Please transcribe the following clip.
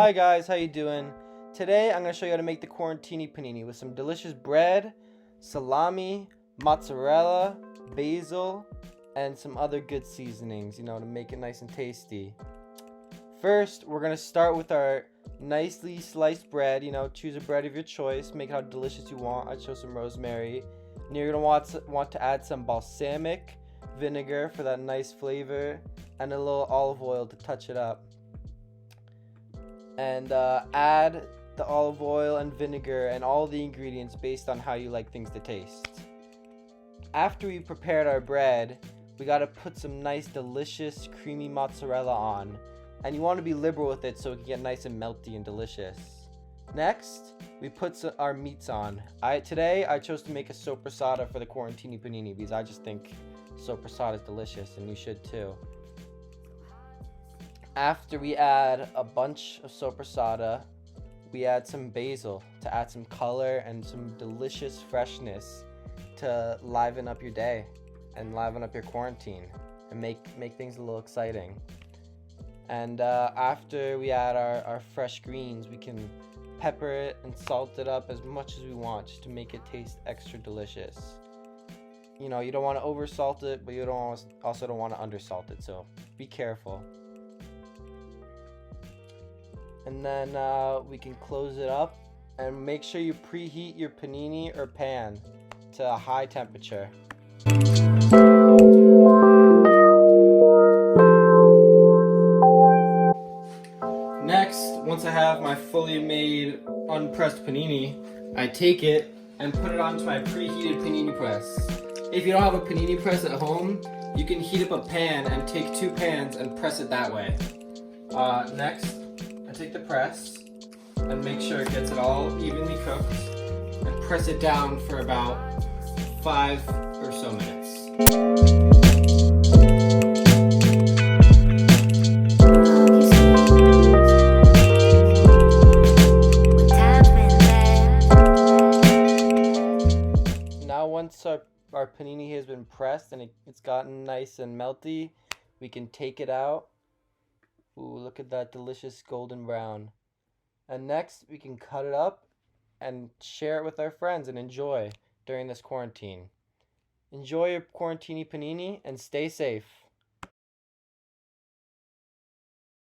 Hi guys, how you doing? Today I'm going to show you how to make the Quarantini Panini with some delicious bread, salami, mozzarella, basil, and some other good seasonings, to make it nice and tasty. First, we're going to start with our nicely sliced bread. Choose a bread of your choice, make it how delicious you want. I chose some rosemary. And you're going to want to add some balsamic vinegar for that nice flavor, and a little olive oil to touch it up. And add the olive oil and vinegar and all the ingredients based on how you like things to taste. After we prepared our bread, we got to put some nice delicious creamy mozzarella on, and you want to be liberal with it so it can get nice and melty and delicious. Next, we put our meats on. Today I chose to make a soppressata for the Quarantini Panini because I just think soppressata is delicious, and you should too. After we add a bunch of soppressata, we add some basil to add some color and some delicious freshness to liven up your day and liven up your quarantine and make things a little exciting. And after we add our fresh greens, we can pepper it and salt it up as much as we want just to make it taste extra delicious. You don't want to over salt it, but you also don't want to under salt it, so be careful. And then we can close it up and make sure you preheat your panini or pan to a high temperature. Next, once I have my fully made unpressed panini, I take it and put it onto my preheated panini press. If you don't have a panini press at home, you can heat up a pan and take 2 pans and press it that way. Next, I take the press and make sure it gets it all evenly cooked and press it down for about 5 or so minutes. Now once our panini has been pressed and it's gotten nice and melty, we can take it out. Ooh, look at that delicious golden brown. And next, we can cut it up and share it with our friends and enjoy during this quarantine. Enjoy your Quarantini Panini and stay safe.